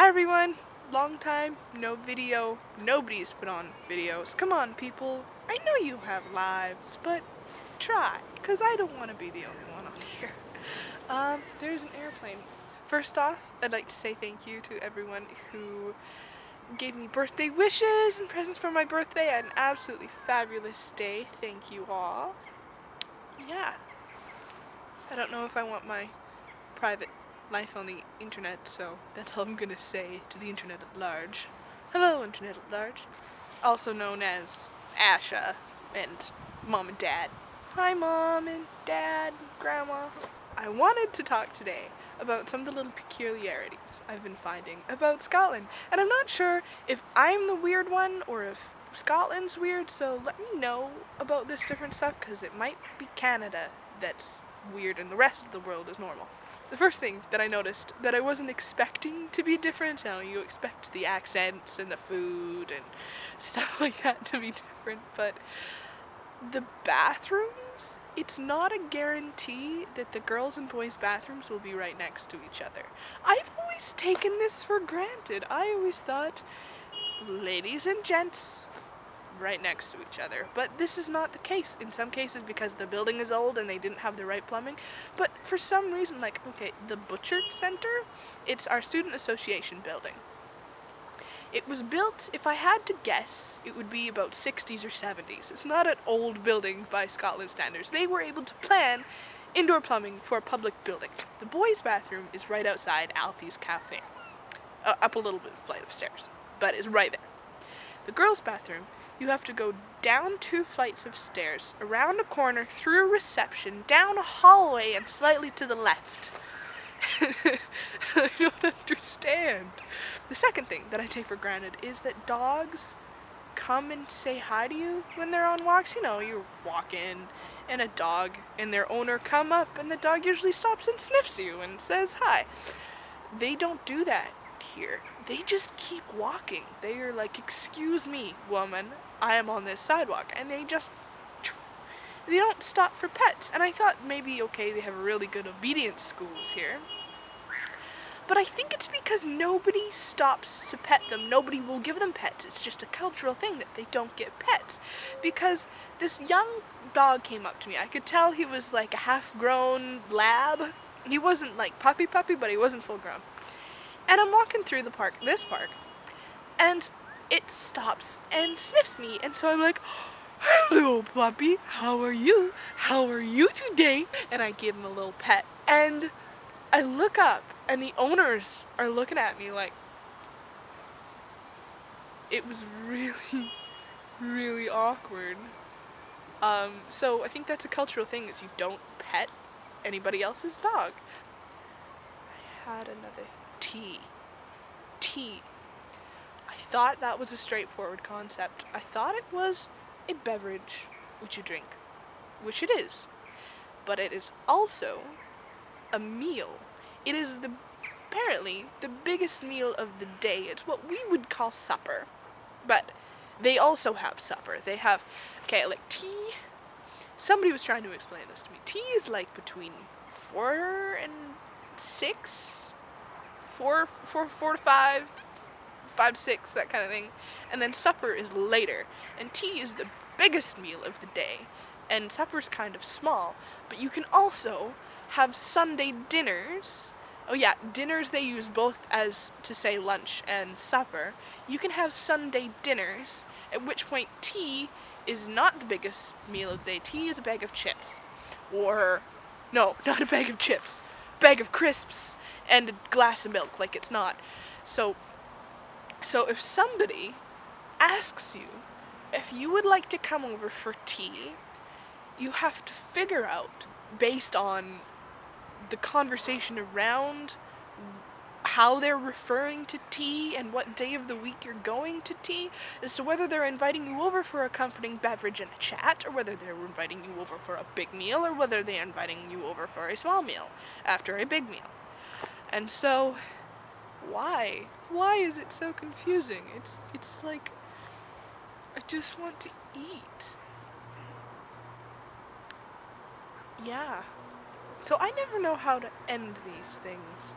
Hi everyone! Long time, no video. Nobody's put on videos. Come on people, I know you have lives, but try, because I don't want to be the only one on here. There's an airplane. First off, I'd like to say thank you to everyone who gave me birthday wishes and presents for my birthday. I had an absolutely fabulous day. Thank you all. Yeah. I don't know if I want my private life on the internet, so that's all I'm gonna say to the internet at large. Hello, internet at large. Also known as Asha and Mom and Dad. Hi, Mom and Dad, Grandma. I wanted to talk today about some of the little peculiarities I've been finding about Scotland. And I'm not sure if I'm the weird one or if Scotland's weird, so let me know about this different stuff, because it might be Canada that's weird and the rest of the world is normal. The first thing that I noticed that I wasn't expecting to be different, now you expect the accents and the food and stuff like that to be different, but the bathrooms, it's not a guarantee that the girls' and boys' bathrooms will be right next to each other. I've always taken this for granted. I always thought ladies and gents right next to each other, but this is not the case in some cases because the building is old and they didn't have the right plumbing. But for some reason, like, okay, the Butchert Center, it's our student association building. It was built, if I had to guess, it would be about 60s or 70s. It's not an old building by Scotland standards. They were able to plan indoor plumbing for a public building. The boys' bathroom is right outside Alfie's Cafe, up a little bit flight of stairs, but it's right there. The girls' bathroom, you have to go down 2 flights of stairs, around a corner, through a reception, down a hallway, and slightly to the left. I don't understand. The second thing that I take for granted is that dogs come and say hi to you when they're on walks. You know, you're walking and a dog and their owner come up and the dog usually stops and sniffs you and says hi. They don't do that here. They just keep walking. They are like, "Excuse me, woman, I am on this sidewalk," and they don't stop for pets. And I thought maybe, okay, they have really good obedience schools here, but I think it's because nobody stops to pet them. Nobody will give them pets. It's just a cultural thing that they don't get pets. Because this young dog came up to me. I could tell he was like a half-grown lab. He wasn't like puppy, but he wasn't full-grown. And I'm walking through this park, and it stops and sniffs me. And so I'm like, "Hello, puppy. How are you? How are you today?" And I give him a little pet. And I look up, and the owners are looking at me like, it was really, really awkward. So I think that's a cultural thing, is you don't pet anybody else's dog. I had another tea. I thought that was a straightforward concept. I thought it was a beverage which you drink, which it is. But it is also a meal. It is apparently the biggest meal of the day. It's what we would call supper. But they also have supper. They have, okay, like tea. Somebody was trying to explain this to me. Tea is like between 4 and 6, 4 to 5, 5 to 6, that kind of thing. And then supper is later. And tea is the biggest meal of the day. And supper's kind of small. But you can also have Sunday dinners. Oh yeah, dinners they use both as to say lunch and supper. You can have Sunday dinners, at which point tea is not the biggest meal of the day. Tea is a bag of chips. Or, no, not a bag of chips. Bag of crisps and a glass of milk, like it's not. So if somebody asks you if you would like to come over for tea, you have to figure out, based on the conversation around how they're referring to tea and what day of the week you're going to tea, as to whether they're inviting you over for a comforting beverage and a chat, or whether they're inviting you over for a big meal, or whether they're inviting you over for a small meal after a big meal. And so, why? Why is it so confusing? It's like, I just want to eat. Yeah. So I never know how to end these things.